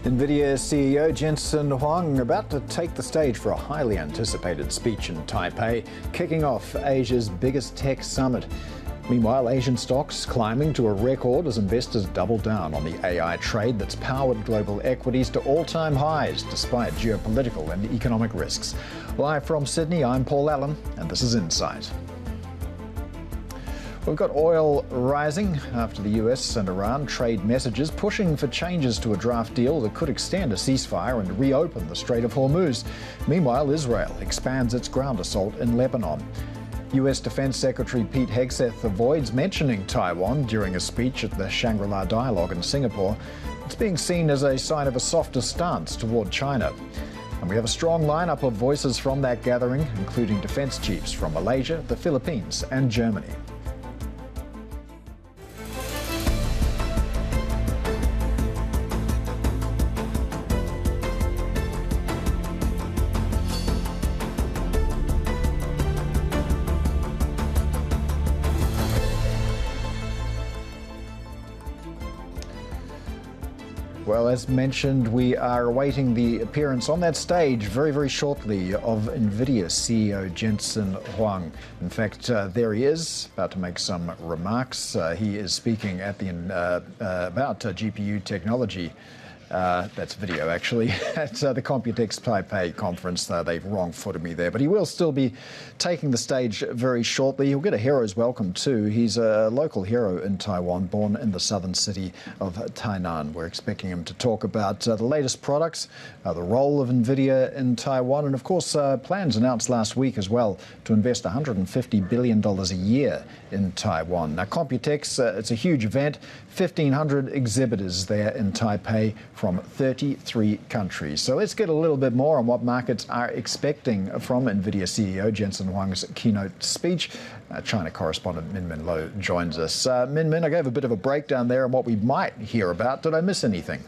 Nvidia CEO Jensen Huang about to take the stage for a highly anticipated speech in Taipei, kicking off Asia's biggest tech summit. Meanwhile, Asian stocks climbing to a record as investors double down on the AI trade that's powered global equities to all-time highs despite geopolitical and economic risks. Live from Sydney, I'm Paul Allen, and this is Insight. We've got oil rising after the US and Iran trade messages pushing for changes to a draft deal that could extend a ceasefire and reopen the Strait of Hormuz. Meanwhile, Israel expands its ground assault in Lebanon. US Defense Secretary Pete Hegseth avoids mentioning Taiwan during a speech at the Shangri-La Dialogue in Singapore. It's being seen as a sign of a softer stance toward China. And we have a strong lineup of voices from that gathering, including defense chiefs from Malaysia, the Philippines and Germany. Well, as mentioned, we are awaiting the appearance on that stage very shortly of Nvidia CEO Jensen Huang. In fact, there he is, about to make some remarks. He is speaking at the about GPU technology. That's video, actually, at the Computex Taipei conference. They've wrong-footed me there, but he will still be taking the stage very shortly. He'll get a hero's welcome, too. He's a local hero in Taiwan, born in the southern city of Tainan. We're expecting him to talk about the latest products, the role of Nvidia in Taiwan, and, of course, plans announced last week as well to invest $150 billion a year in Taiwan. Now, Computex, it's a huge event, 1,500 exhibitors there in Taipei from 33 countries. So let's get a little bit more on what markets are expecting from Nvidia CEO Jensen Huang's keynote speech. China correspondent Min Min Lo joins us. Min Min, I gave a bit of a breakdown there on what we might hear about. Did I miss anything?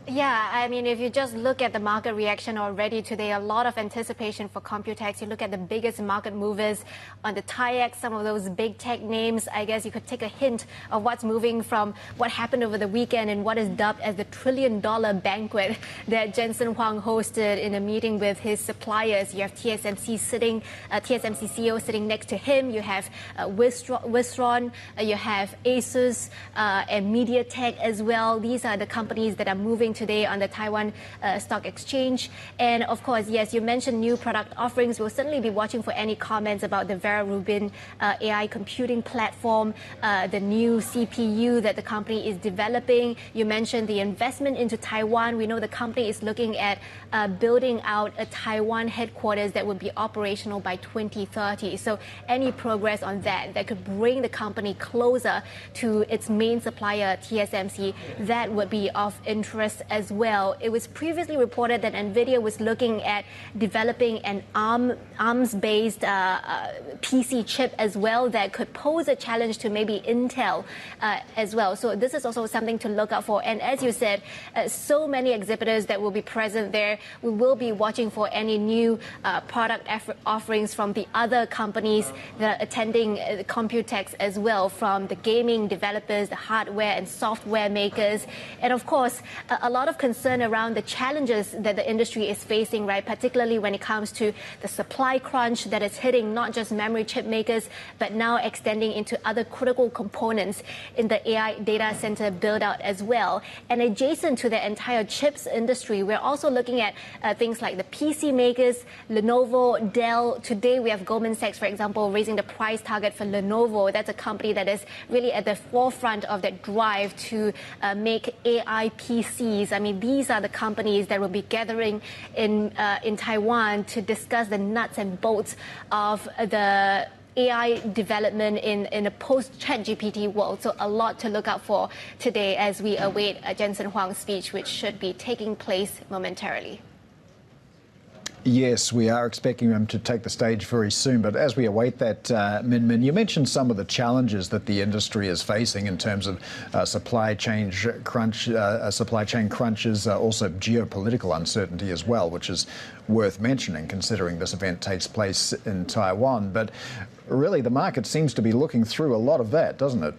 Yeah, I mean, if you just look at the market reaction already today, a lot of anticipation for Computex. You look at the biggest market movers on the TAIEX, some of those big tech names. I guess you could take a hint of what's moving from what happened over the weekend and what is dubbed as the $1 trillion banquet that Jensen Huang hosted in a meeting with his suppliers. You have TSMC CEO sitting next to him. You have Wistron, you have Asus and MediaTek as well. These are the companies that are moving today on the Taiwan Stock Exchange. And of course, yes, you mentioned new product offerings. We'll certainly be watching for any comments about the Vera Rubin AI computing platform, the new CPU that the company is developing. You mentioned the investment into Taiwan. We know the company is looking at building out a Taiwan headquarters that would be operational by 2030. So any progress on that could bring the company closer to its main supplier, TSMC, that would be of interest as well. It was previously reported that Nvidia was looking at developing an ARM-based PC chip as well that could pose a challenge to maybe Intel as well. So this is also something to look out for. And as you said, so many exhibitors that will be present there. We will be watching for any new product offerings from the other companies that are attending Computex as well, from the gaming developers, the hardware and software makers, and of course, a lot of concern around the challenges that the industry is facing, right? Particularly when it comes to the supply crunch that is hitting not just memory chip makers, but now extending into other critical components in the AI data center build out as well. And adjacent to the entire chips industry, we're also looking at things like the PC makers, Lenovo, Dell. Today we have Goldman Sachs, for example, raising the price target for Lenovo. That's a company that is really at the forefront of that drive to make AI PCs. I mean, these are the companies that will be gathering in Taiwan to discuss the nuts and bolts of the AI development in a post-ChatGPT world. So a lot to look out for today as we await Jensen Huang's speech, which should be taking place momentarily. Yes, we are expecting them to take the stage very soon. But as we await that, Min Min, you mentioned some of the challenges that the industry is facing in terms of supply chain crunches, also geopolitical uncertainty as well, which is worth mentioning considering this event takes place in Taiwan. But really, the market seems to be looking through a lot of that, doesn't it?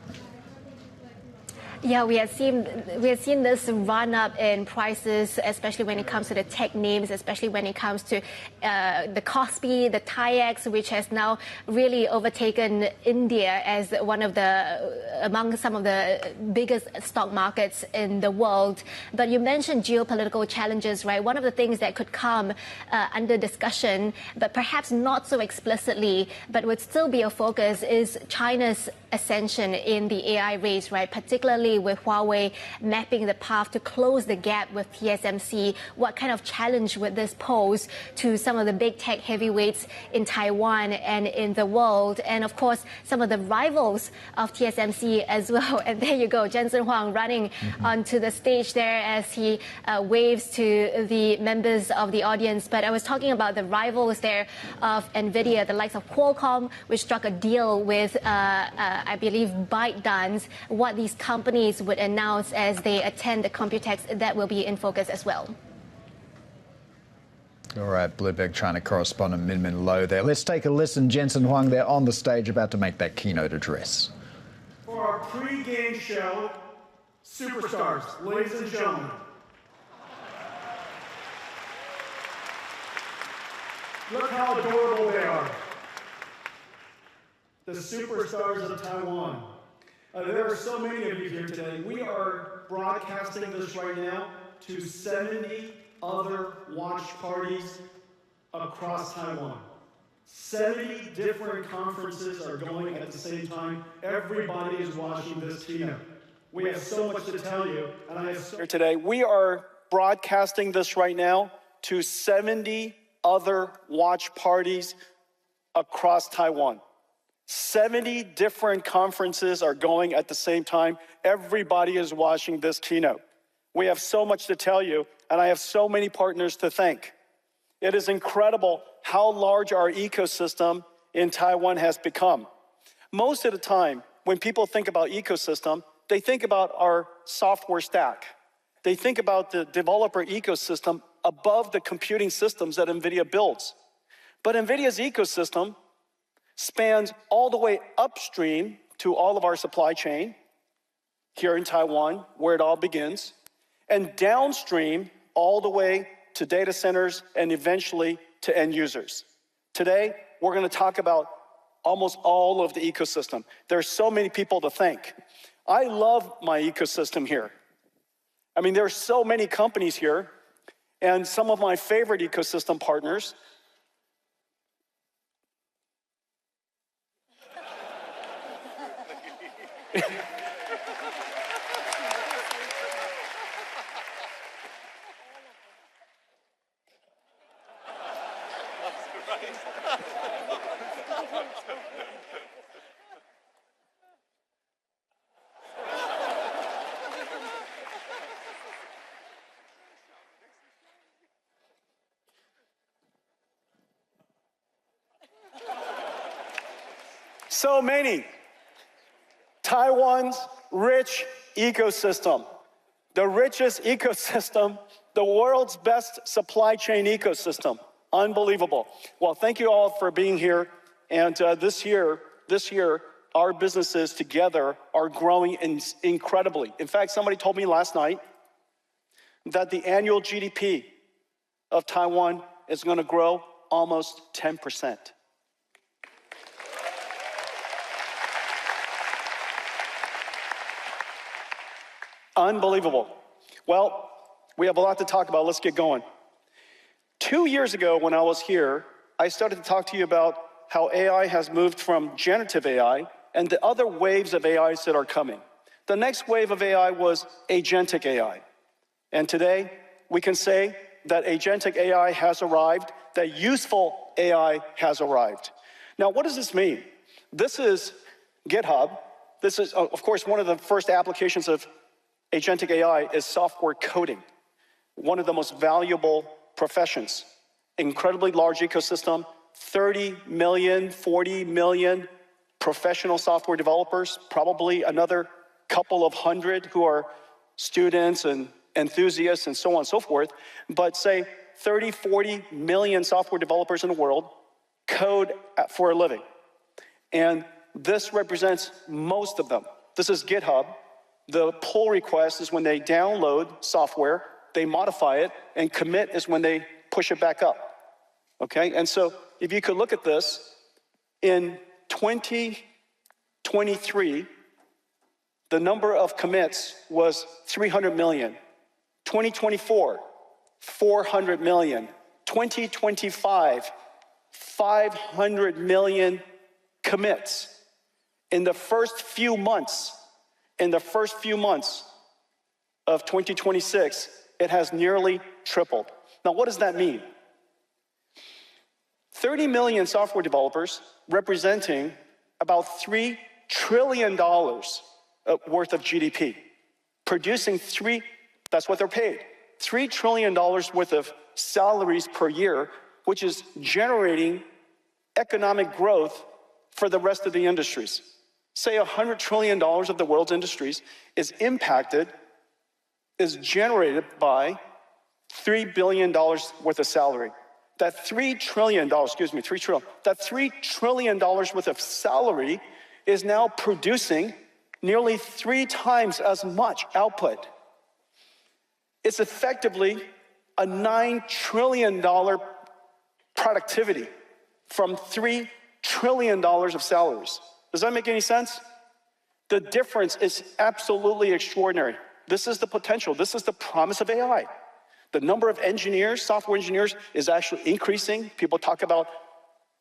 Yeah, we have seen this run up in prices, especially when it comes to the tech names, especially when it comes to the Kospi, the TAIEX, which has now really overtaken India as among some of the biggest stock markets in the world. But you mentioned geopolitical challenges, right? One of the things that could come under discussion, but perhaps not so explicitly, but would still be a focus, is China's ascension in the AI race, right? Particularly with Huawei mapping the path to close the gap with TSMC. What kind of challenge would this pose to some of the big tech heavyweights in Taiwan and in the world? And of course, some of the rivals of TSMC as well. And there you go, Jensen Huang running onto the stage there as he waves to the members of the audience. But I was talking about the rivals there of Nvidia, the likes of Qualcomm, which struck a deal with I believe ByteDance, what these companies would announce as they attend the Computex that will be in focus as well. All right, Bloomberg China correspondent Min Min Lo there. Let's take a listen. Jensen Huang there on the stage about to make that keynote address. For our pre-game show, superstars, ladies and gentlemen. Look how adorable they are. The superstars of Taiwan. There are so many of you here today. We are broadcasting this right now to 70 other watch parties across Taiwan. 70 different conferences are going at the same time. Everybody is watching this keynote. We have so much to tell you, and I have so today. We are broadcasting this right now to 70 other watch parties across Taiwan. 70 different conferences are going at the same time. Everybody is watching this keynote. We have so much to tell you, and I have so many partners to thank. It is incredible how large our ecosystem in Taiwan has become. Most of the time, when people think about ecosystem, they think about our software stack. They think about the developer ecosystem above the computing systems that NVIDIA builds. But NVIDIA's ecosystem spans all the way upstream to all of our supply chain here in Taiwan, where it all begins, and downstream all the way to data centers and eventually to end users. Today, we're going to talk about almost all of the ecosystem. There's so many people to thank. I love my ecosystem here. I mean, there are so many companies here, and some of my favorite ecosystem partners. So many. Taiwan's rich ecosystem, the richest ecosystem, the world's best supply chain ecosystem. Unbelievable. Well, thank you all for being here. And this year, our businesses together are growing incredibly. In fact, somebody told me last night that the annual GDP of Taiwan is going to grow almost 10%. Unbelievable. Well, we have a lot to talk about. Let's get going. 2 years ago when I was here, I started to talk to you about how AI has moved from generative AI and the other waves of AIs that are coming. The next wave of AI was Agentic AI. And today, we can say that Agentic AI has arrived, that useful AI has arrived. Now, what does this mean? This is GitHub. This is, of course, one of the first applications of Agentic AI is software coding, one of the most valuable professions. Incredibly large ecosystem, 30 million, 40 million professional software developers, probably another couple of hundred who are students and enthusiasts and so on and so forth. But say 30, 40 million software developers in the world code for a living. And this represents most of them. This is GitHub. The pull request is when they download software, they modify it, and commit is when they push it back up. Okay, and so if you could look at this, in 2023, the number of commits was 300 million. 2024, 400 million. 2025, 500 million commits. In the first few months of 2026, it has nearly tripled. Now, what does that mean? 30 million software developers representing about $3 trillion worth of GDP, producing that's what they're paid, $3 trillion worth of salaries per year, which is generating economic growth for the rest of the industries. Say $100 trillion of the world's industries is generated by $3 billion worth of salary. That $3 trillion, that $3 trillion worth of salary is now producing nearly 3 times as much output. It's effectively a $9 trillion productivity from $3 trillion of salaries. Does that make any sense? The difference is absolutely extraordinary. This is the potential. This is the promise of AI. The number of engineers, software engineers, is actually increasing. People talk about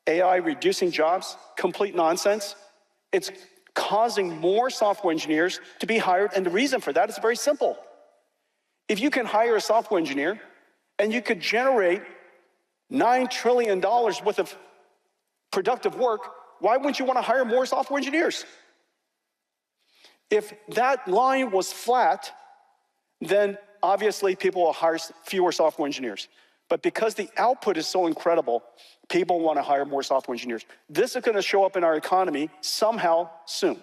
AI reducing jobs. Complete nonsense. It's causing more software engineers to be hired, and the reason for that is very simple. If you can hire a software engineer and you could generate $9 trillion worth of productive work, why wouldn't you want to hire more software engineers? If that line was flat, then obviously people will hire fewer software engineers. But because the output is so incredible, people want to hire more software engineers. This is going to show up in our economy somehow soon.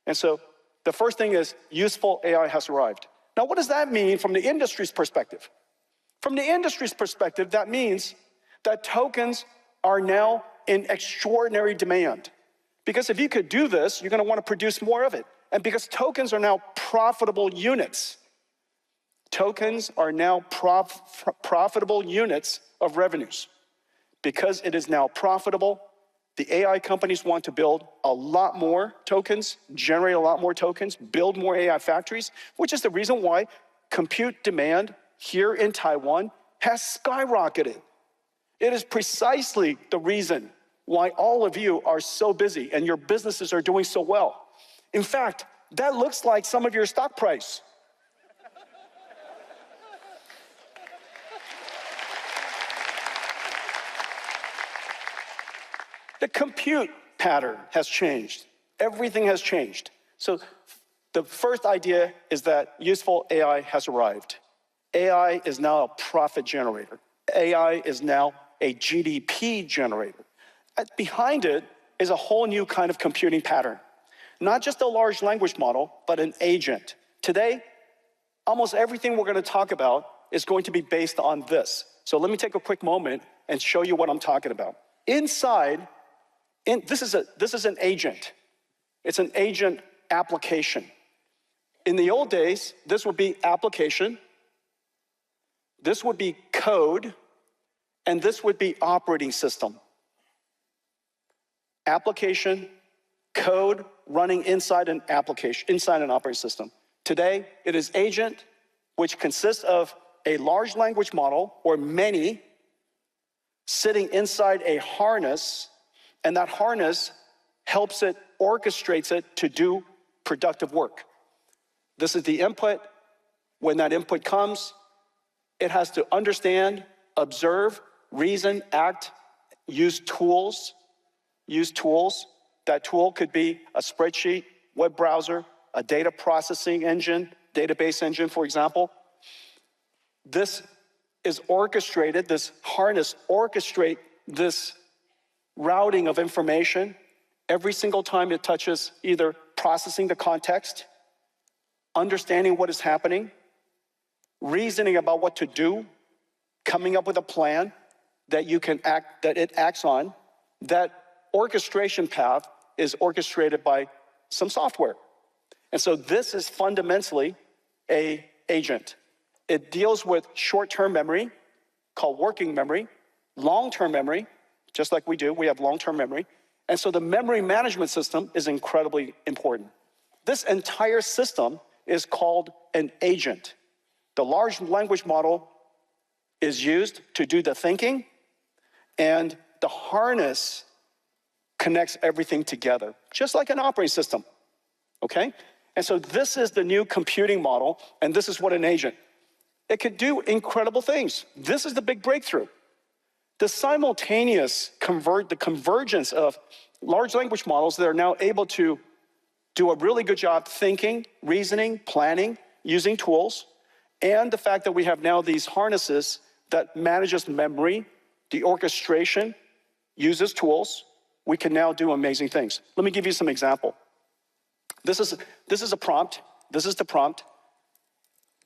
And so the first thing is useful AI has arrived. Now, what does that mean from the industry's perspective? From the industry's perspective, that means that tokens are now in extraordinary demand. Because if you could do this, you're going to want to produce more of it. And because tokens are now profitable units, tokens are now profitable units of revenues. Because it is now profitable, the AI companies want to build a lot more tokens, generate a lot more tokens, build more AI factories, which is the reason why compute demand here in Taiwan has skyrocketed. It is precisely the reason why all of you are so busy and your businesses are doing so well. In fact, that looks like some of your stock price. The compute pattern has changed. Everything has changed. So the first idea is that useful AI has arrived. AI is now a profit generator. AI is now a GDP generator. Behind it is a whole new kind of computing pattern. Not just a large language model, but an agent. Today, almost everything we're going to talk about is going to be based on this. So let me take a quick moment and show you what I'm talking about. This is an agent. It's an agent application. In the old days, this would be application, this would be code, and this would be operating system. Application, code running inside an application, inside an operating system. Today, it is agent, which consists of a large language model, or many, sitting inside a harness, and that harness helps it, orchestrates it to do productive work. This is the input. When that input comes, it has to understand, observe, reason, act, use tools. That tool could be a spreadsheet, web browser, a data processing engine, database engine, for example. This is orchestrated, this harness orchestrates this routing of information every single time it touches either processing the context, understanding what is happening, reasoning about what to do, coming up with a plan that it acts on. That orchestration path is orchestrated by some software. And so this is fundamentally an agent. It deals with short-term memory, called working memory, long-term memory, just like we do, we have long-term memory. And so the memory management system is incredibly important. This entire system is called an agent. The large language model is used to do the thinking, and the harness connects everything together, just like an operating system, okay? And so this is the new computing model, and this is what an agent. It could do incredible things. This is the big breakthrough. The simultaneous convergence of large language models that are now able to do a really good job thinking, reasoning, planning, using tools, and the fact that we have now these harnesses that manages memory, the orchestration, uses tools, we can now do amazing things. Let me give you some example. This is a prompt. This is the prompt.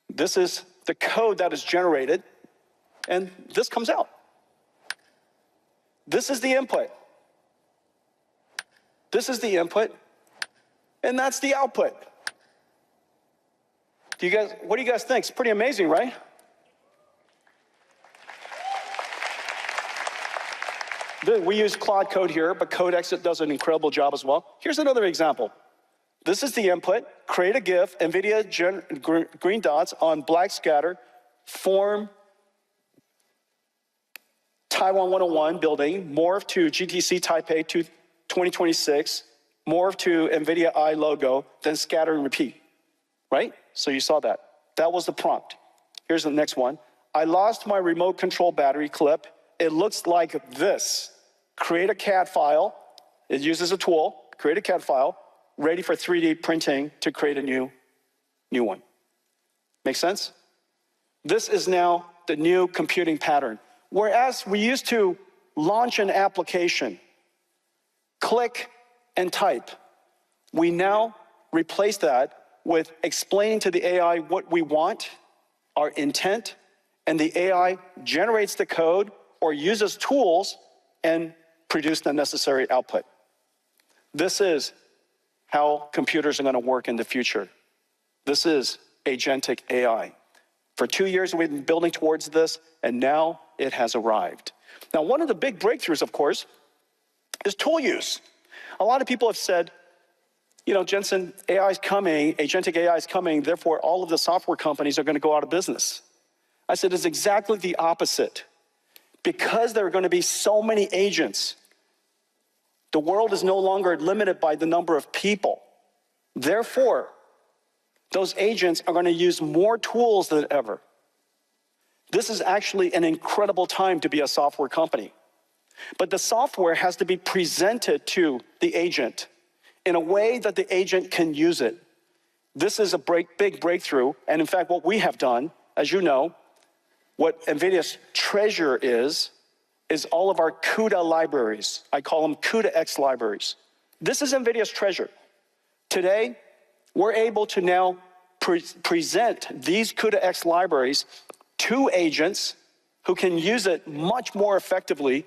This is the code that is generated, and this comes out. This is the input. This is the input, and that's the output. What do you guys think? It's pretty amazing, right? We use Claude Code here, but Codex does an incredible job as well. Here's another example. This is the input. Create a GIF, Nvidia green dots on black scatter, form Taiwan 101 building, morph to GTC Taipei 2026, morph to Nvidia I logo, then scatter and repeat, right? So you saw that. That was the prompt. Here's the next one. I lost my remote control battery clip. It looks like this. Create a CAD file. It uses a tool. Create a CAD file, ready for 3D printing to create a new one. Make sense? This is now the new computing pattern. Whereas we used to launch an application, click and type, we now replace that with explaining to the AI what we want, our intent, and the AI generates the code or uses tools and produce the necessary output. This is how computers are going to work in the future. This is Agentic AI. For 2 years, we've been building towards this, and now it has arrived. Now, one of the big breakthroughs, of course, is tool use. A lot of people have said, you know, Jensen, AI is coming, Agentic AI is coming, therefore all of the software companies are going to go out of business. I said, it's exactly the opposite. Because there are going to be so many agents, the world is no longer limited by the number of people. Therefore, those agents are going to use more tools than ever. This is actually an incredible time to be a software company. But the software has to be presented to the agent in a way that the agent can use it. This is a big breakthrough. And in fact, what we have done, as you know, what NVIDIA's treasure is all of our CUDA libraries. I call them CUDA-X libraries. This is NVIDIA's treasure. Today, we're able to now present these CUDA-X libraries to agents who can use it much more effectively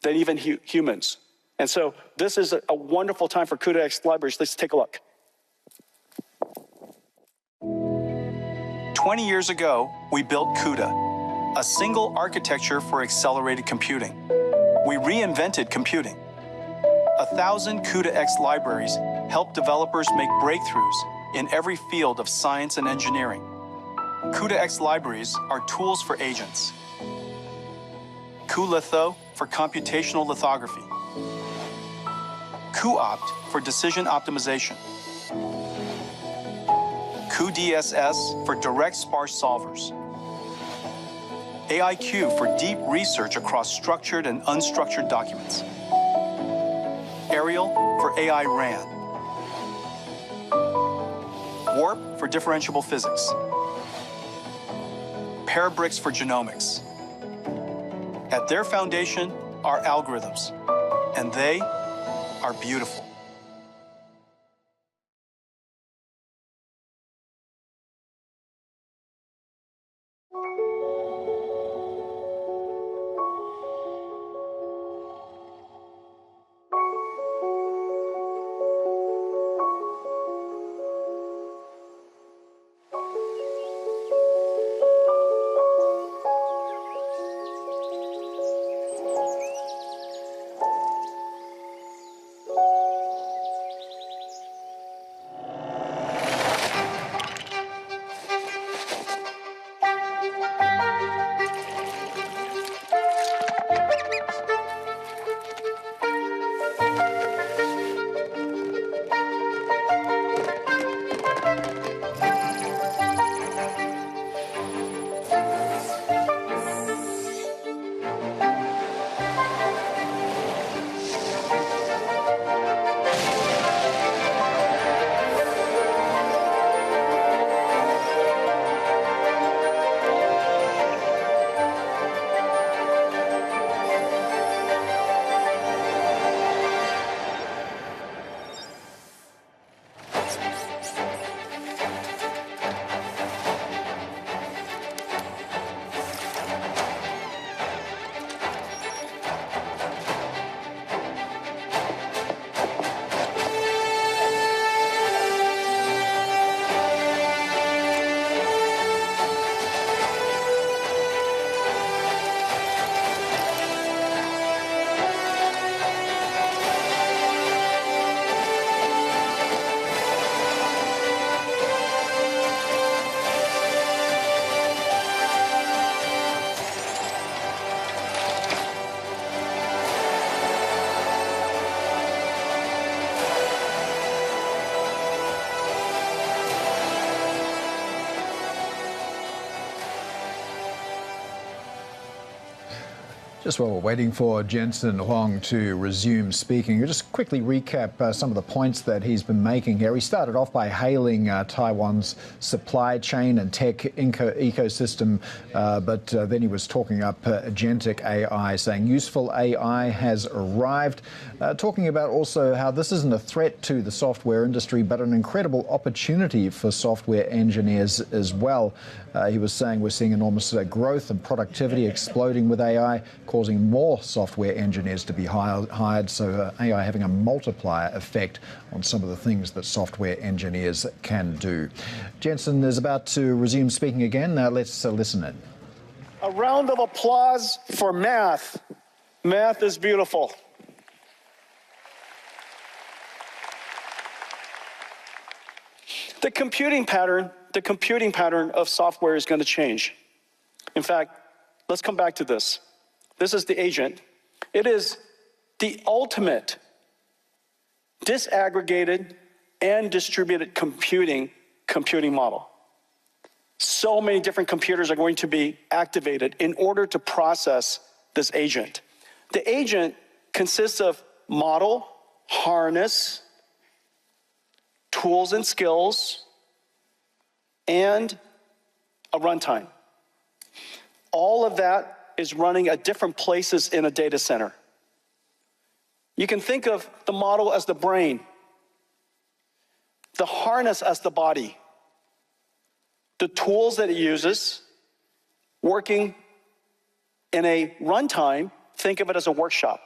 than even humans. And so this is a wonderful time for CUDA-X libraries. Let's take a look. 20 years ago, we built CUDA, a single architecture for accelerated computing. We reinvented computing. 1,000 CUDA-X libraries help developers make breakthroughs in every field of science and engineering. CUDA-X libraries are tools for agents. cuLitho for computational lithography. cuOpt for decision optimization. cuDSS for direct sparse solvers. AIQ for deep research across structured and unstructured documents. Ariel for AI RAN. Warp for differentiable physics. Parabricks for genomics. At their foundation are algorithms, and they are beautiful. Just while we're waiting for Jensen Huang to resume speaking, I'll just quickly recap some of the points that he's been making here. He started off by hailing Taiwan's supply chain and tech ecosystem, but then he was talking up Agentic AI, saying useful AI has arrived, talking about also how this isn't a threat to the software industry, but an incredible opportunity for software engineers as well. He was saying we're seeing enormous growth and productivity exploding with AI, causing more software engineers to be hired, so AI having a multiplier effect on some of the things that software engineers can do. Jensen is about to resume speaking again. Now let's listen in. A round of applause for math. Math is beautiful. The computing pattern of software is going to change. In fact, let's come back to this. This is the agent. It is the ultimate disaggregated and distributed computing model. So many different computers are going to be activated in order to process this agent. The agent consists of model, harness, tools and skills, and a runtime. All of that is running at different places in a data center. You can think of the model as the brain, the harness as the body, the tools that it uses, working in a runtime, think of it as a workshop.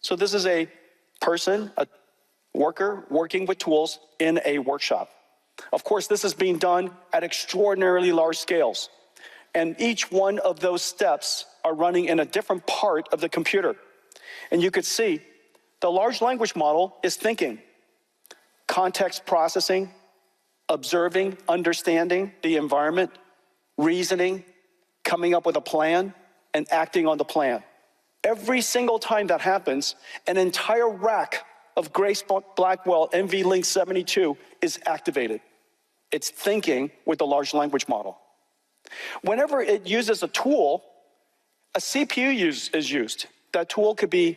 So this is a person, a worker, working with tools in a workshop. Of course, this is being done at extraordinarily large scales. And each one of those steps are running in a different part of the computer. And you could see the large language model is thinking, context processing, observing, understanding the environment, reasoning, coming up with a plan, and acting on the plan. Every single time that happens, an entire rack of Grace Blackwell NVLink 72 is activated. It's thinking with the large language model. Whenever it uses a tool, a CPU is used. That tool could be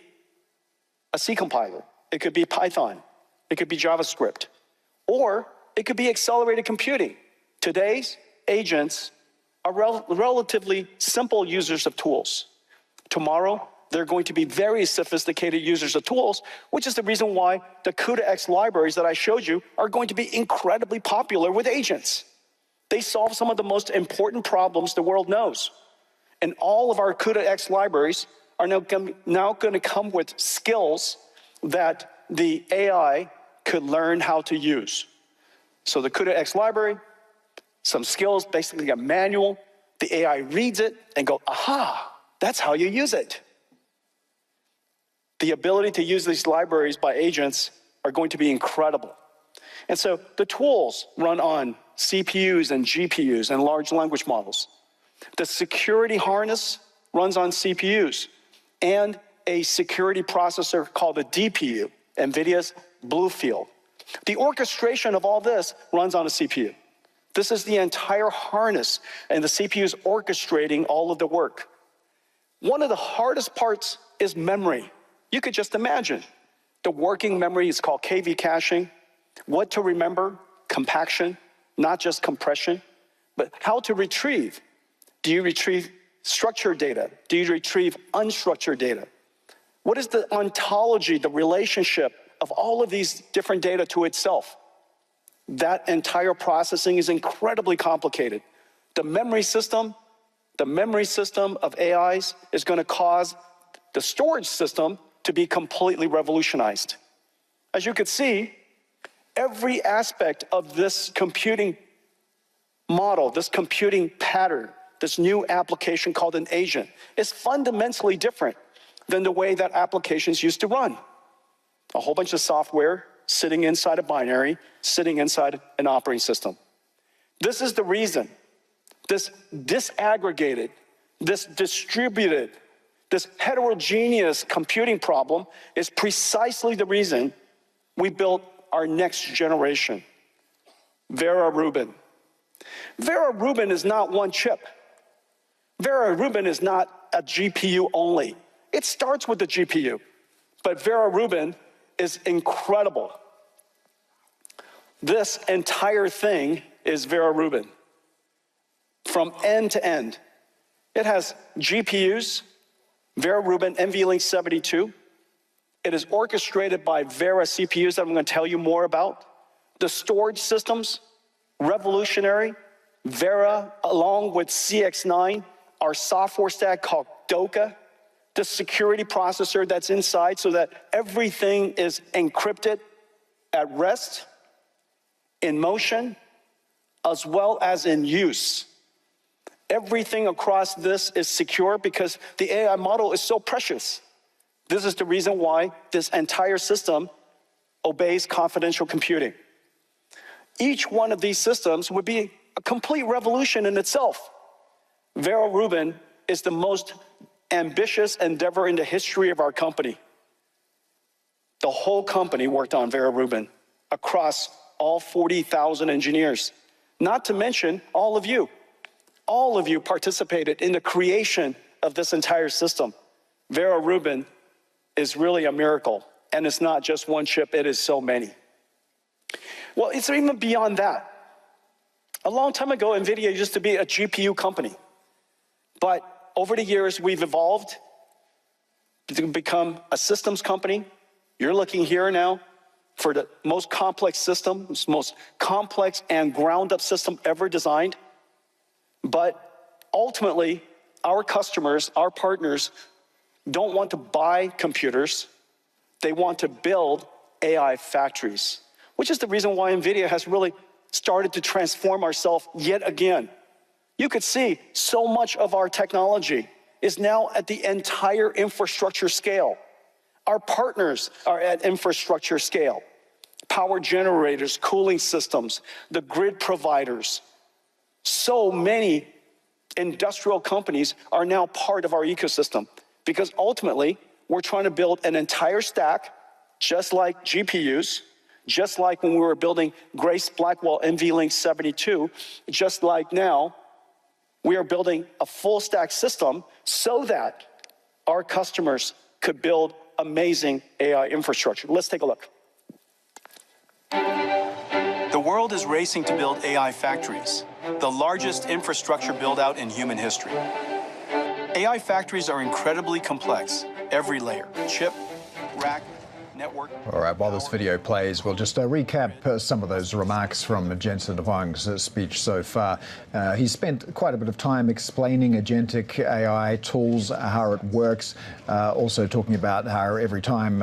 a C compiler. It could be Python. It could be JavaScript. Or it could be accelerated computing. Today's agents are relatively simple users of tools. Tomorrow, they're going to be very sophisticated users of tools, which is the reason why the CUDA-X libraries that I showed you are going to be incredibly popular with agents. They solve some of the most important problems the world knows. And all of our CUDA-X libraries are now going to come with skills that the AI could learn how to use. So the CUDA-X library, some skills, basically a manual, the AI reads it and go, aha, that's how you use it. The ability to use these libraries by agents are going to be incredible. And so the tools run on CPUs and GPUs and large language models. The security harness runs on CPUs and a security processor called a DPU, NVIDIA's Bluefield. The orchestration of all this runs on a CPU. This is the entire harness, and the CPU is orchestrating all of the work. One of the hardest parts is memory. You could just imagine. The working memory is called KV caching. What to remember, compaction, not just compression, but how to retrieve. Do you retrieve structured data? Do you retrieve unstructured data? What is the ontology, the relationship of all of these different data to itself? That entire processing is incredibly complicated. The memory system of AIs is going to cause the storage system to be completely revolutionized. As you could see, every aspect of this computing model, this computing pattern, this new application called an agent, is fundamentally different than the way that applications used to run. A whole bunch of software sitting inside a binary, sitting inside an operating system. This is the reason this disaggregated, this distributed, this heterogeneous computing problem is precisely the reason we built our next generation, Vera Rubin. Vera Rubin is not one chip. Vera Rubin is not a GPU only. It starts with the GPU, but Vera Rubin is incredible. This entire thing is Vera Rubin, from end to end. It has GPUs, Vera Rubin NVLink 72. It is orchestrated by Vera CPUs that I'm going to tell you more about. The storage systems, revolutionary. Vera, along with CX9, our software stack called Doka, the security processor that's inside so that everything is encrypted at rest, in motion, as well as in use. Everything across this is secure because the AI model is so precious. This is the reason why this entire system obeys confidential computing. Each one of these systems would be a complete revolution in itself. Vera Rubin is the most ambitious endeavor in the history of our company. The whole company worked on Vera Rubin across all 40,000 engineers. Not to mention all of you. All of you participated in the creation of this entire system. Vera Rubin is really a miracle. And it's not just one chip, it is so many. Well, it's even beyond that. A long time ago, Nvidia used to be a GPU company. But over the years, we've evolved to become a systems company. You're looking here now for the most complex system, most complex and ground-up system ever designed. But ultimately, our customers, our partners, don't want to buy computers. They want to build AI factories, which is the reason why Nvidia has really started to transform ourselves yet again. You could see so much of our technology is now at the entire infrastructure scale. Our partners are at infrastructure scale. Power generators, cooling systems, the grid providers. So many industrial companies are now part of our ecosystem because ultimately we're trying to build an entire stack just like GPUs, just like when we were building Grace Blackwell NVLink 72, just like now, we are building a full stack system so that our customers could build amazing AI infrastructure. Let's take a look. The world is racing to build AI factories, the largest infrastructure build-out in human history. AI factories are incredibly complex, every layer, chip, rack, network. All right, while this video plays, we'll just recap some of those remarks from Jensen Huang's speech so far. He spent quite a bit of time explaining agentic AI tools, how it works, also talking about how every time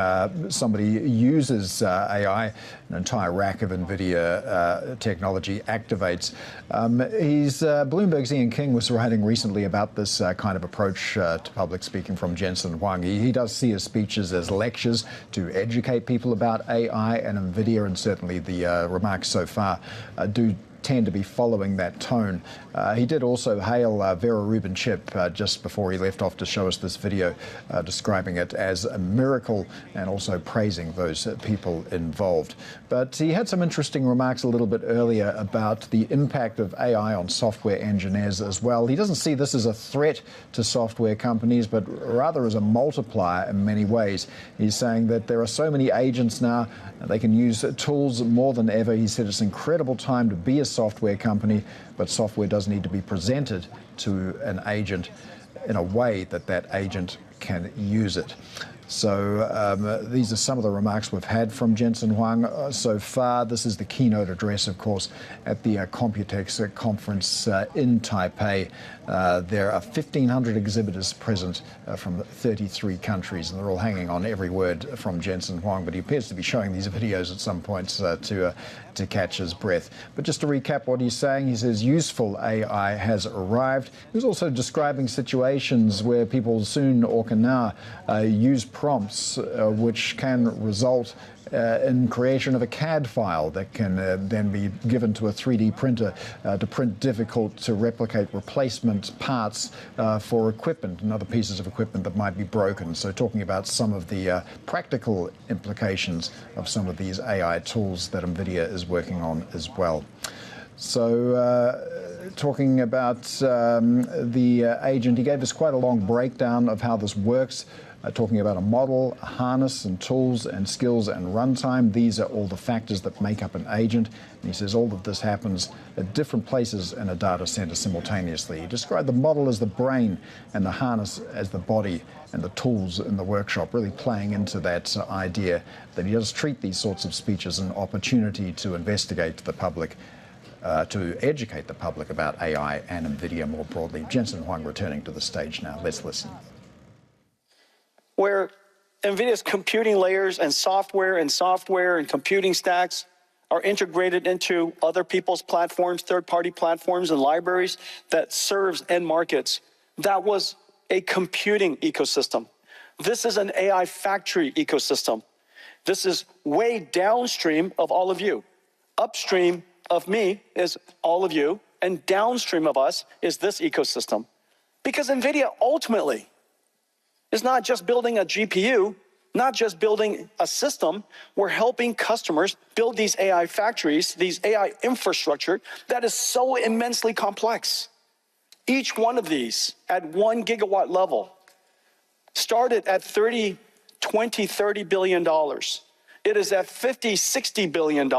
somebody uses AI, an entire rack of Nvidia technology activates. Bloomberg's Ian King was writing recently about this kind of approach to public speaking from Jensen Huang. He does see his speeches as lectures to educate people about AI and Nvidia, and certainly the remarks so far do tend to be following that tone. He did also hail Vera Rubin chip just before he left off to show us this video, describing it as a miracle and also praising those people involved. But he had some interesting remarks a little bit earlier about the impact of AI on software engineers as well. He doesn't see this as a threat to software companies, but rather as a multiplier in many ways. He's saying that there are so many agents now, they can use tools more than ever. He said it's an incredible time to be a software company, but software does need to be presented to an agent in a way that that agent can use it. So these are some of the remarks we've had from Jensen Huang so far. This is the keynote address, of course, at the Computex conference in Taipei. There are 1,500 exhibitors present from 33 countries, and they're all hanging on every word from Jensen Huang, but he appears to be showing these videos at some points to catch his breath. But just to recap what he's saying, he says useful AI has arrived. He was also describing situations where people soon or can now use prompts which can result in creation of a CAD file that can then be given to a 3D printer to print difficult to replicate replacement parts for equipment and other pieces of equipment that might be broken. So talking about some of the practical implications of some of these AI tools that Nvidia is working on as well. So talking about the agent, he gave us quite a long breakdown of how this works. talking about a model, a harness, and tools and skills and runtime. These are all the factors that make up an agent. And he says all of this happens at different places in a data center simultaneously. He described the model as the brain and the harness as the body and the tools in the workshop, really playing into that idea that he does treat these sorts of speeches as an opportunity to investigate the public, to educate the public about AI and Nvidia more broadly. Jensen Huang returning to the stage now. Let's listen. Where NVIDIA's computing layers and software and computing stacks are integrated into other people's platforms, third-party platforms and libraries that serves end markets. That was a computing ecosystem. This is an AI factory ecosystem. This is way downstream of all of you. Upstream of me is all of you, and downstream of us is this ecosystem. Because NVIDIA ultimately is not just building a GPU, not just building a system. We're helping customers build these AI factories, these AI infrastructure that is so immensely complex. Each one of these at 1 gigawatt level started at $30 billion. It is at $50-60 billion,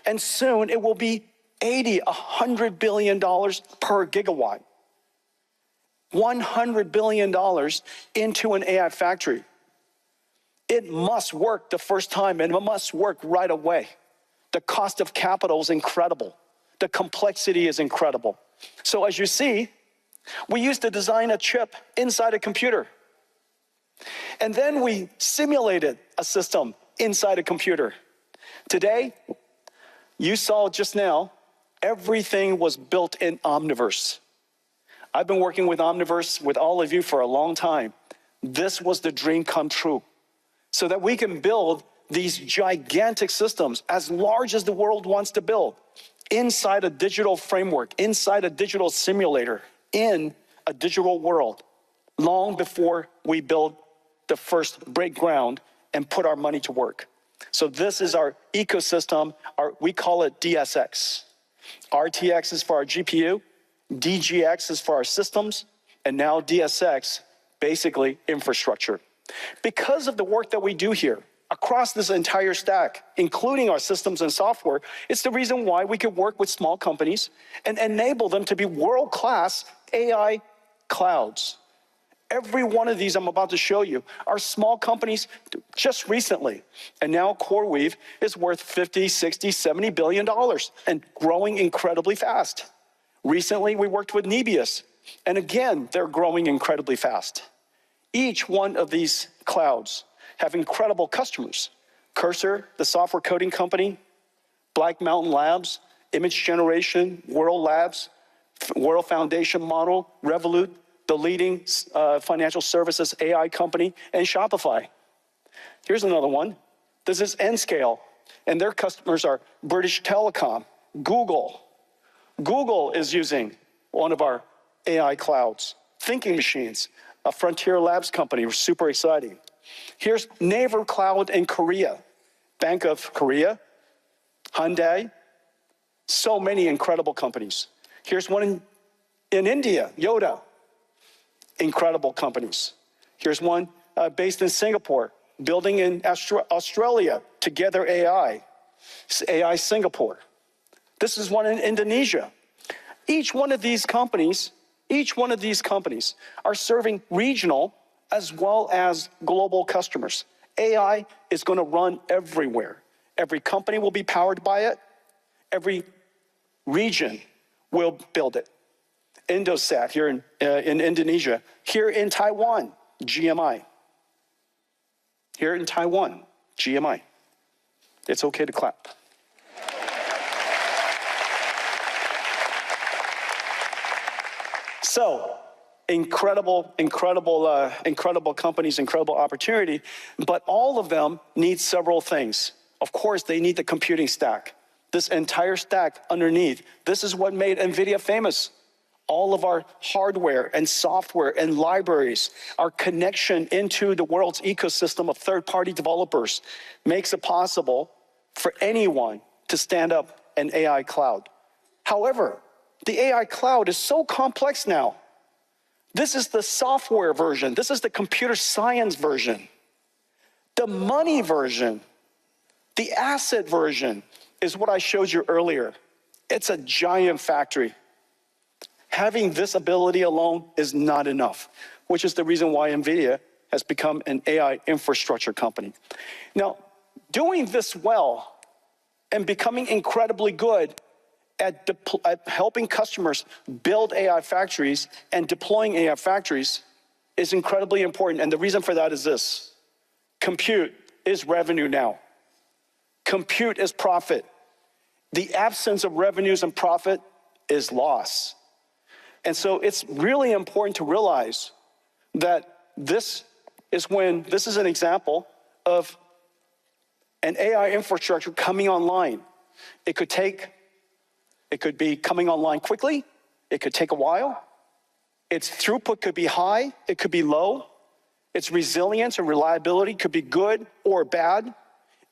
and soon it will be $100 billion per gigawatt. $100 billion into an AI factory. It must work the first time, and it must work right away. The cost of capital is incredible. The complexity is incredible. So as you see, we used to design a chip inside a computer. And then we simulated a system inside a computer. Today, you saw just now, everything was built in Omniverse. I've been working with Omniverse with all of you for a long time. This was the dream come true, so that we can build these gigantic systems as large as the world wants to build inside a digital framework, inside a digital simulator, in a digital world, long before we build the first break ground and put our money to work. So this is our ecosystem. We call it DSX. RTX is for our GPU, DGX is for our systems, and now DSX, basically infrastructure. Because of the work that we do here, across this entire stack, including our systems and software, it's the reason why we could work with small companies and enable them to be world-class AI clouds. Every one of these I'm about to show you are small companies just recently. And now CoreWeave is worth $50, $60, $70 billion and growing incredibly fast. Recently, we worked with Nebius, and again, they're growing incredibly fast. Each one of these clouds have incredible customers. Cursor, the software coding company, Black Mountain Labs, image generation, World Labs, World Foundation Model, Revolut, the leading financial services AI company, and Shopify. Here's another one. This is Nscale, and their customers are British Telecom, Google. Google is using one of our AI clouds, Thinking Machines, a Frontier Labs company. We're super exciting. Here's Naver Cloud in Korea, Bank of Korea, Hyundai, so many incredible companies. Here's one in India, Yoda, incredible companies. Here's one based in Singapore, building in Australia, Together AI, AI Singapore. This is one in Indonesia. Each one of these companies are serving regional as well as global customers. AI is going to run everywhere. Every company will be powered by it. Every region will build it. Indosat here in Indonesia. Here in Taiwan, GMI. Here in Taiwan, GMI. It's okay to clap. So, incredible companies, incredible opportunity, but all of them need several things. Of course, they need the computing stack. This entire stack underneath, this is what made NVIDIA famous. All of our hardware and software and libraries, our connection into the world's ecosystem of third-party developers makes it possible for anyone to stand up an AI cloud. However, the AI cloud is so complex now This is the software version. This is the computer science version. The money version, the asset version is what I showed you earlier. It's a giant factory. Having this ability alone is not enough, which is the reason why Nvidia has become an AI infrastructure company. Now, doing this well and becoming incredibly good at helping customers build AI factories and deploying AI factories is incredibly important. And the reason for that is this: compute is revenue now. Compute is profit. The absence of revenues and profit is loss. And so it's really important to realize that this is an example of an AI infrastructure coming online. It could be coming online quickly. It could take a while. Its throughput could be high. It could be low. Its resilience and reliability could be good or bad.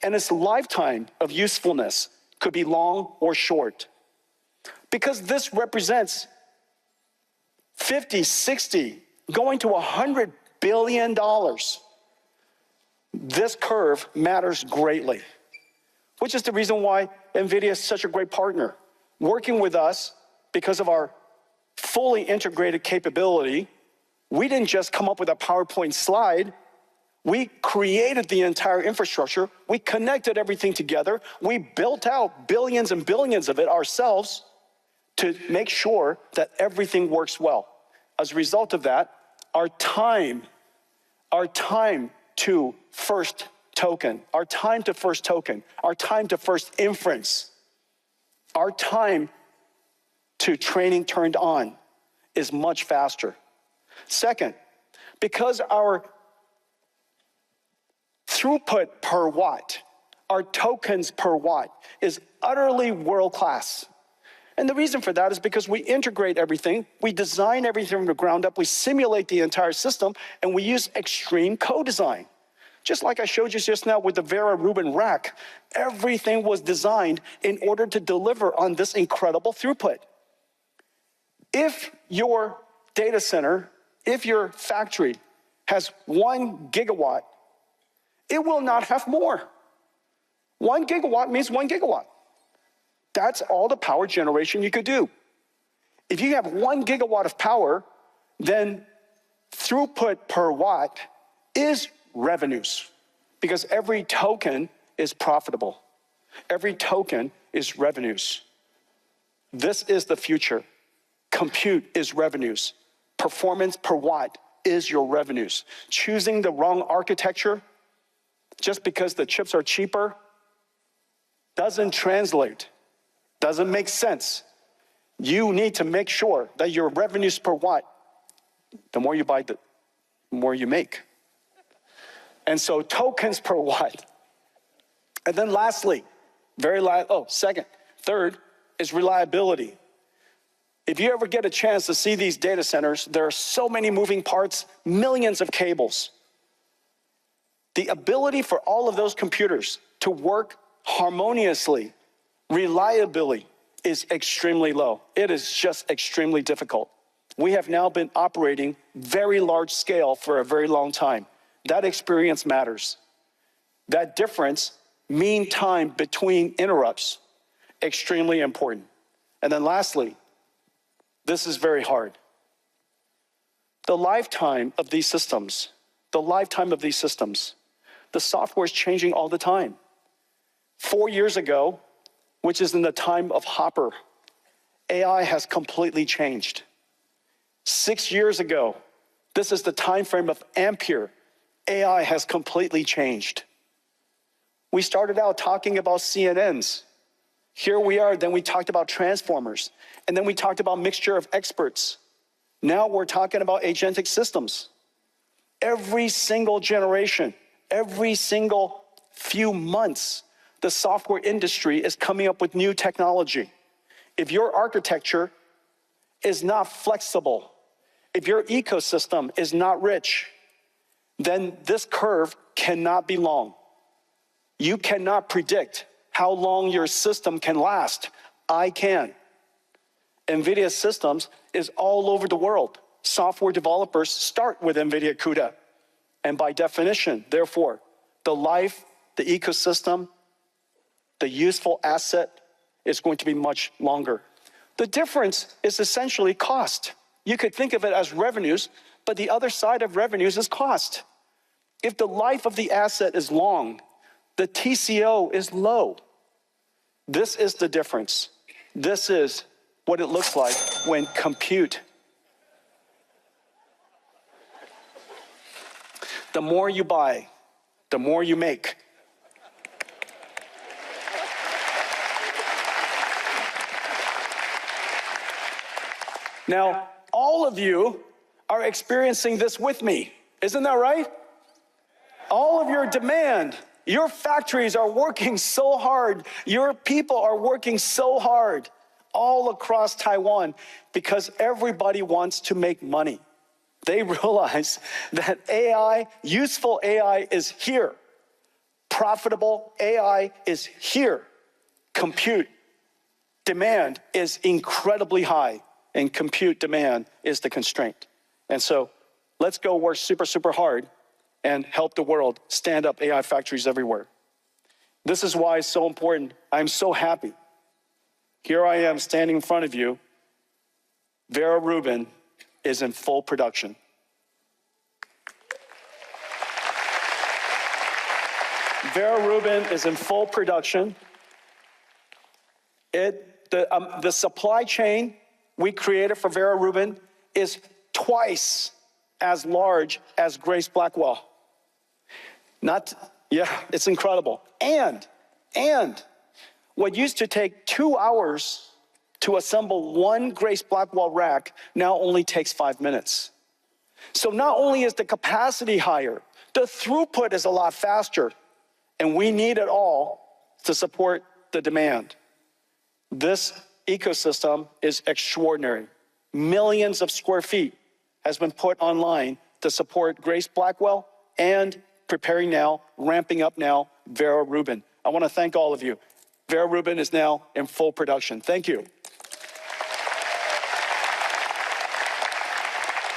And its lifetime of usefulness could be long or short. Because this represents 50, 60, going to $100 billion. This curve matters greatly, which is the reason why Nvidia is such a great partner. Working with us because of our fully integrated capability, we didn't just come up with a PowerPoint slide. We created the entire infrastructure. We connected everything together. We built out billions and billions of it ourselves to make sure that everything works well. As a result of that, our time to first token, our time to first inference, our time to training turned on is much faster. Second, because our throughput per watt, our tokens per watt is utterly world-class. And the reason for that is because we integrate everything, we design everything from the ground up, we simulate the entire system, and we use extreme co-design. Just like I showed you just now with the Vera Rubin rack, everything was designed in order to deliver on this incredible throughput. If your data center, if your factory has 1 gigawatt, it will not have more. 1 gigawatt means 1 gigawatt. That's all the power generation you could do. If you have 1 gigawatt of power, then throughput per watt is revenues, because every token is profitable. Every token is revenues. This is the future. Compute is revenues. Performance per watt is your revenues. Choosing the wrong architecture just because the chips are cheaper doesn't translate, doesn't make sense. You need to make sure that your revenues per watt, the more you buy, the more you make. And so tokens per watt. And then lastly, third is reliability. If you ever get a chance to see these data centers, there are so many moving parts, millions of cables. The ability for all of those computers to work harmoniously, reliably, is extremely low. It is just extremely difficult. We have now been operating very large scale for a very long time. That experience matters. That difference, mean time between interrupts, extremely important. And then lastly, this is very hard. The lifetime of these systems, the software is changing all the time. 4 years ago, which is in the time of Hopper, AI has completely changed. 6 years ago, this is the time frame of Ampere, AI has completely changed. We started out talking about CNNs. Here we are, then we talked about transformers, and then we talked about mixture of experts. Now we're talking about agentic systems. Every single generation, every single few months, the software industry is coming up with new technology. If your architecture is not flexible, if your ecosystem is not rich, then this curve cannot be long. You cannot predict how long your system can last. I can. Nvidia systems is all over the world. software developers start with NVIDIA CUDA. And by definition, therefore, the life, the ecosystem, the useful asset is going to be much longer. The difference is essentially cost. You could think of it as revenues, but the other side of revenues is cost. If the life of the asset is long, the TCO is low. This is the difference. This is what it looks like when compute. The more you buy, the more you make. Now, all of you are experiencing this with me. Isn't that right? All of your demand, your factories are working so hard, your people are working so hard all across Taiwan because everybody wants to make money. They realize that AI, useful AI is here. Profitable AI is here. Compute demand is incredibly high, and compute demand is the constraint. And so let's go work super, super hard and help the world stand up AI factories everywhere. This is why it's so important. I'm so happy. Here I am standing in front of you. Vera Rubin is in full production. Vera Rubin is in full production. The supply chain we created for Vera Rubin is twice as large as Grace Blackwell. It's incredible. And what used to take 2 hours to assemble one Grace Blackwell rack now only takes 5 minutes. So not only is the capacity higher, the throughput is a lot faster, and we need it all to support the demand. This ecosystem is extraordinary. Millions of square feet has been put online to support Grace Blackwell and preparing now, ramping up now, Vera Rubin. I want to thank all of you. Vera Rubin is now in full production. Thank you.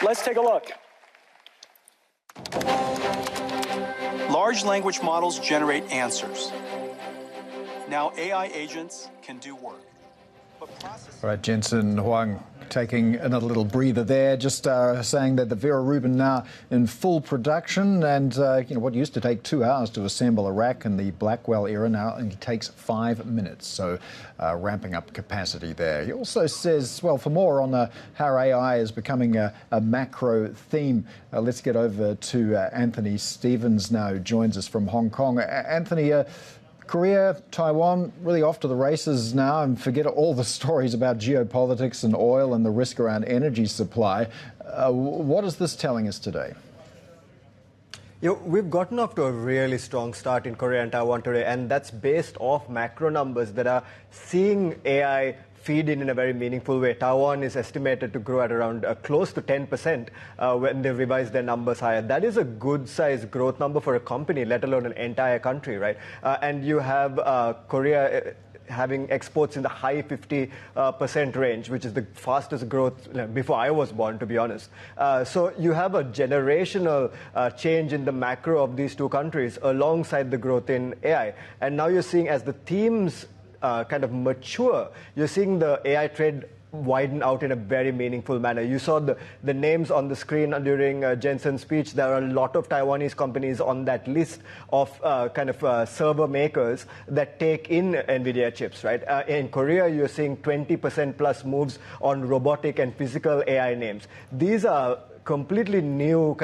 Let's take a look. Large language models generate answers. Now AI agents can do work. All right, Jensen Huang taking another little breather there, just saying that the Vera Rubin now in full production, and what used to take 2 hours to assemble a rack in the Blackwell era now only takes 5 minutes. So ramping up capacity there. He also says, well, for more on how AI is becoming a macro theme, let's get over to Anthony Stevens now, joins us from Hong Kong. Anthony, Korea, Taiwan, really off to the races now, and forget all the stories about geopolitics and oil and the risk around energy supply. What is this telling us today? We've gotten off to a really strong start in Korea and Taiwan today, and that's based off macro numbers that are seeing AI feed in a very meaningful way. Taiwan is estimated to grow at around close to 10% when they revise their numbers higher. That is a good-sized growth number for a company, let alone an entire country, right? And you have Korea having exports in the high 50% range, which is the fastest growth before I was born, to be honest. So you have a generational change in the macro of these two countries alongside the growth in AI. And now you're seeing, as the themes kind of mature, you're seeing the AI trade widen out in a very meaningful manner. You saw the names on the screen during Jensen's speech. There are a lot of Taiwanese companies on that list of server makers that take in NVIDIA chips, right? In Korea, you're seeing 20% plus moves on robotic and physical AI names. These are completely new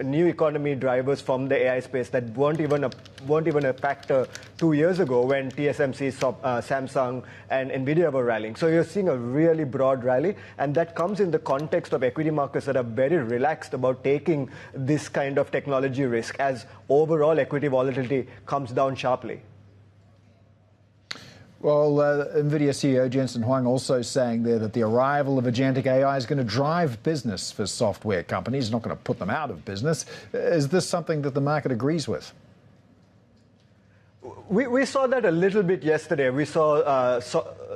new economy drivers from the AI space that weren't even a factor 2 years ago when TSMC, Samsung, and Nvidia were rallying. So you're seeing a really broad rally, and that comes in the context of equity markets that are very relaxed about taking this kind of technology risk as overall equity volatility comes down sharply. Well, Nvidia CEO Jensen Huang also saying there that the arrival of Agentic AI is going to drive business for software companies, not going to put them out of business. Is this something that the market agrees with? We saw that a little bit yesterday. We saw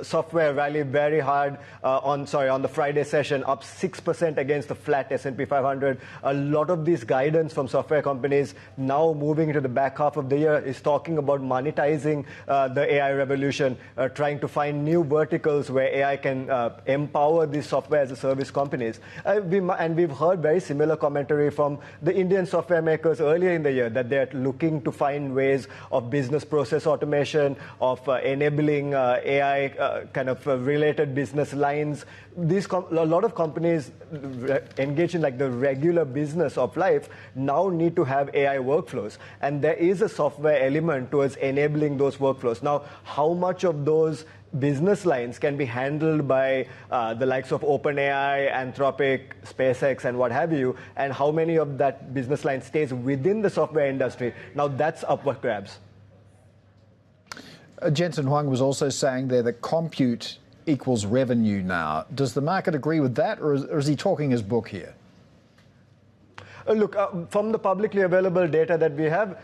software rally very hard on the Friday session, up 6% against the flat S&P 500. A lot of these guidance from software companies now moving into the back half of the year is talking about monetizing the AI revolution, trying to find new verticals where AI can empower these software as a service companies. And we've heard very similar commentary from the Indian software makers earlier in the year that they're looking to find ways of business process automation, of enabling AI kind of related business lines. A lot of companies engaged in like the regular business of life now need to have AI workflows. And there is a software element towards enabling those workflows. Now, how much of those business lines can be handled by the likes of OpenAI, Anthropic, SpaceX, and what have you, and how many of that business line stays within the software industry? Now, that's up for grabs. Jensen Huang was also saying there that compute equals revenue now. Does the market agree with that, or is he talking his book here? Look, from the publicly available data that we have,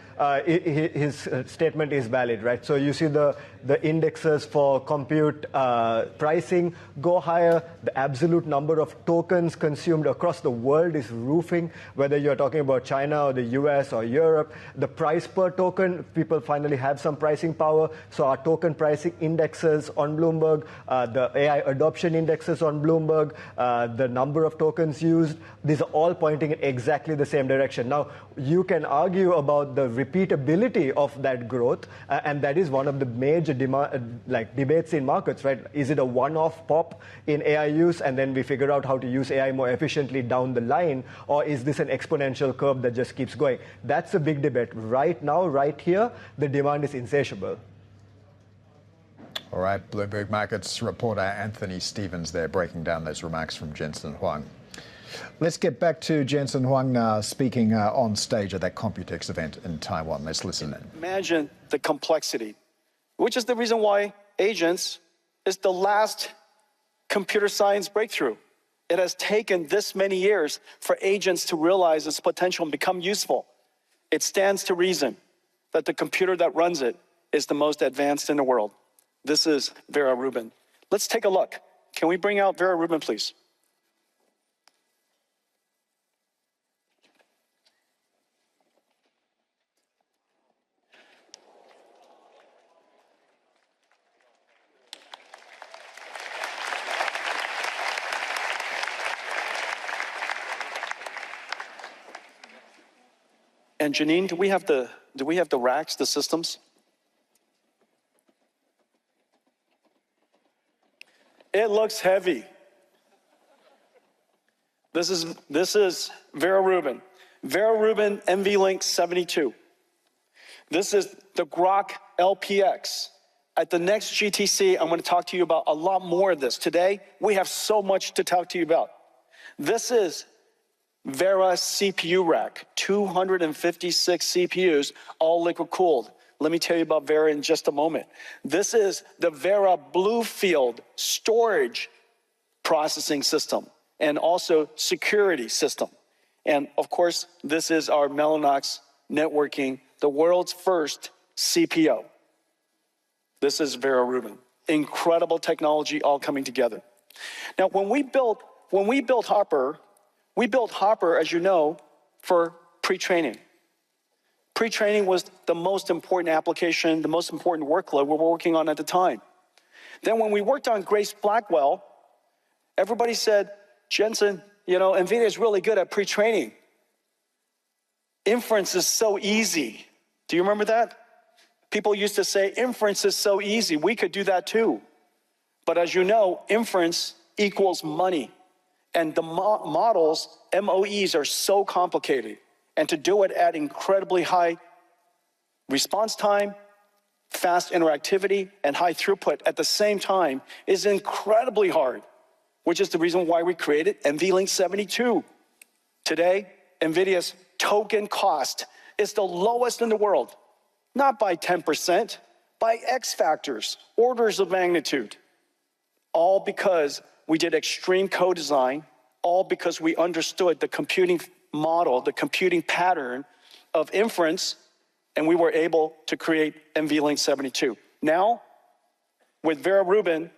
his statement is valid, right? So you see the indexes for compute pricing go higher. The absolute number of tokens consumed across the world is roofing, whether you're talking about China or the US or Europe. The price per token, people finally have some pricing power. So our token pricing indexes on Bloomberg, the AI adoption indexes on Bloomberg, the number of tokens used, these are all pointing in exactly the same direction. Now, you can argue about the repeatability of that growth, and that is one of the major debates in markets, right? Is it a one-off pop in AI use, and then we figure out how to use AI more efficiently down the line, or is this an exponential curve that just keeps going? That's a big debate. Right now, right here, the demand is insatiable. All right, Bloomberg Markets reporter Anthony Stevens there breaking down those remarks from Jensen Huang. Let's get back to Jensen Huang now speaking on stage at that Computex event in Taiwan. Let's listen in. Imagine the complexity, which is the reason why agents is the last computer science breakthrough. It has taken this many years for agents to realize its potential and become useful. It stands to reason that the computer that runs it is the most advanced in the world. This is Vera Rubin. Let's take a look. Can we bring out Vera Rubin, please? And Janine, do we have the racks, the systems? It looks heavy. This is Vera Rubin. Vera Rubin NVLink 72. This is the Grok LPX. At the next GTC, I'm going to talk to you about a lot more of this. Today, we have so much to talk to you about. This is Vera CPU rack, 256 CPUs, all liquid cooled. Let me tell you about Vera in just a moment. This is the Vera Bluefield storage processing system and also security system. And of course, this is our Mellanox networking, the world's first CPO. This is Vera Rubin. Incredible technology all coming together. Now, when we built Hopper, as you know, for pre-training. Pre-training was the most important application, the most important workload we were working on at the time. Then when we worked on Grace Blackwell, everybody said, Jensen, you know, NVIDIA is really good at pre-training. Inference is so easy. Do you remember that? People used to say, inference is so easy. We could do that too. But as you know, inference equals money. And the models, MOEs, are so complicated. And to do it at incredibly high response time, fast interactivity, and high throughput at the same time is incredibly hard, which is the reason why we created NVLink 72. Today, NVIDIA's token cost is the lowest in the world, not by 10%, by X factors, orders of magnitude, all because we did extreme co-design, all because we understood the computing model, the computing pattern of inference and we were able to create NVLink 72. Now, with Vera Rubin,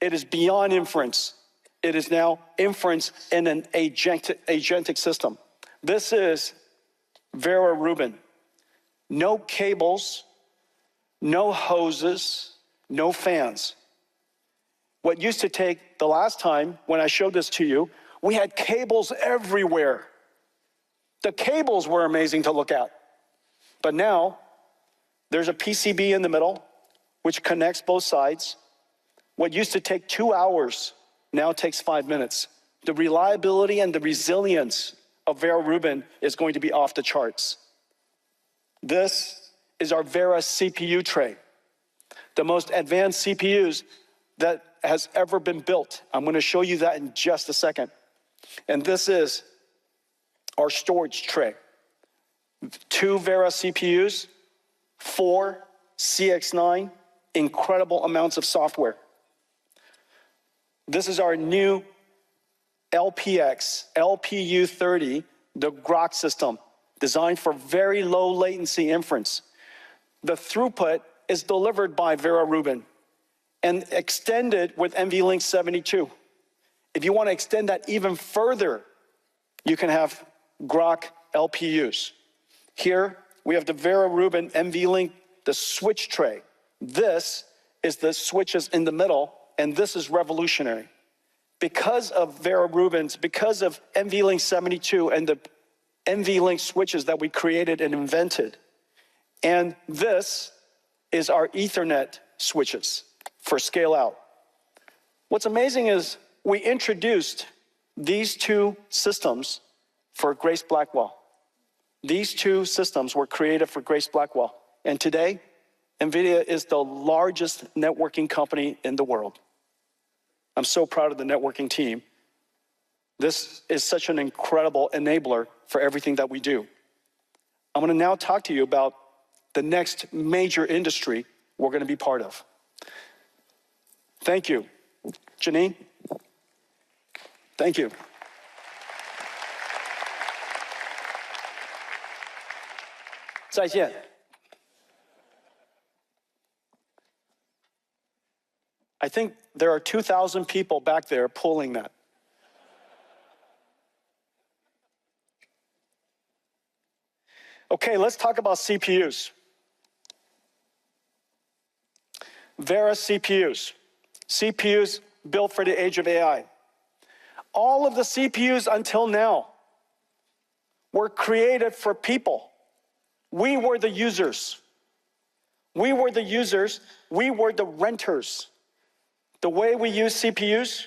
it is beyond inference. It is now inference in an agentic system. This is Vera Rubin. No cables, no hoses, no fans. What used to take, the last time when I showed this to you, we had cables everywhere. The cables were amazing to look at. But now, there's a PCB in the middle, which connects both sides. What used to take 2 hours now takes 5 minutes. The reliability and the resilience of Vera Rubin is going to be off the charts. This is our Vera CPU tray, the most advanced CPUs that has ever been built. I'm going to show you that in just a second. And this is our storage tray. 2 Vera CPUs, 4 CX9, incredible amounts of software. This is our new LPX, LPU30, the Grok system, designed for very low latency inference. The throughput is delivered by Vera Rubin and extended with NVLink 72. If you want to extend that even further, you can have Grok LPUs. Here, we have the Vera Rubin NVLink, the switch tray. This is the switches in the middle, and this is revolutionary. Because of Vera Rubin's, because of NVLink 72 and the NVLink switches that we created and invented, and this is our Ethernet switches for scale out. What's amazing is we introduced these 2 systems for Grace Blackwell. These 2 systems were created for Grace Blackwell. And today, NVIDIA is the largest networking company in the world. I'm so proud of the networking team. This is such an incredible enabler for everything that we do. I'm going to now talk to you about the next major industry we're going to be part of. Thank you. Janine? Thank you. Zaijian. I think there are 2,000 people back there pulling that. Okay, let's talk about CPUs. Vera CPUs. CPUs built for the age of AI. All of the CPUs until now were created for people. We were the users. We were the users. We were the renters. The way we use CPUs,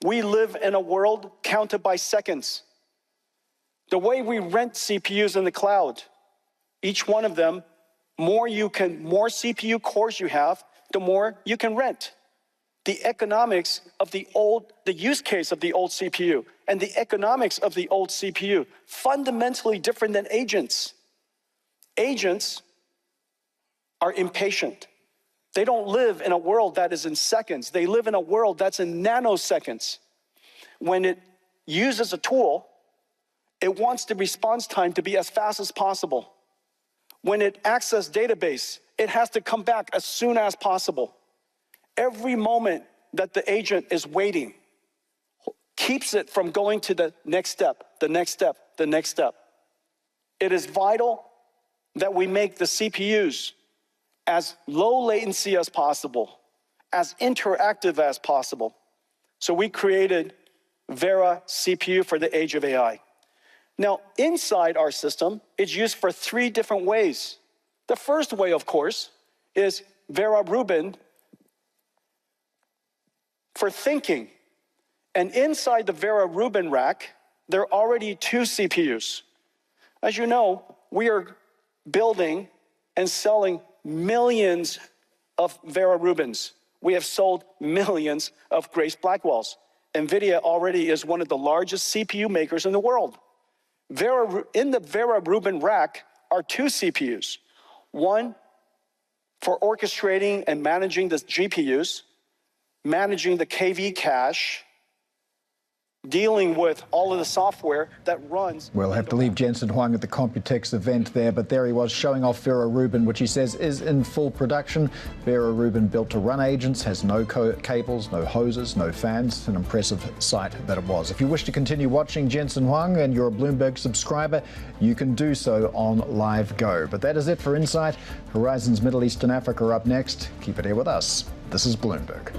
we live in a world counted by seconds. The way we rent CPUs in the cloud, each one of them, more CPU cores you have, the more you can rent. The economics of the use case of the old CPU and the economics of the old CPU, fundamentally different than agents. Agents are impatient. They don't live in a world that is in seconds. They live in a world that's in nanoseconds. When it uses a tool, it wants the response time to be as fast as possible. When it accesses database, it has to come back as soon as possible. Every moment that the agent is waiting keeps it from going to the next step, the next step, the next step. It is vital that we make the CPUs as low latency as possible, as interactive as possible. So we created Vera CPU for the age of AI. Now, inside our system, it's used for 3 different ways. The first way, of course, is Vera Rubin for thinking. And inside the Vera Rubin rack, there are already 2 CPUs. As you know, we are building and selling millions of Vera Rubins. We have sold millions of Grace Blackwells. Nvidia already is one of the largest CPU makers in the world. In the Vera Rubin rack are 2 CPUs. One for orchestrating and managing the GPUs, managing the KV cache, dealing with all of the software that runs. We'll have to leave Jensen Huang at the Computex event there, but there he was showing off Vera Rubin, which he says is in full production. Vera Rubin, built to run agents, has no cables, no hoses, no fans. An impressive sight that it was. If you wish to continue watching Jensen Huang and you're a Bloomberg subscriber, you can do so on Live Go. But that is it for Insight. Horizons Middle East and Africa are up next. Keep it here with us. This is Bloomberg.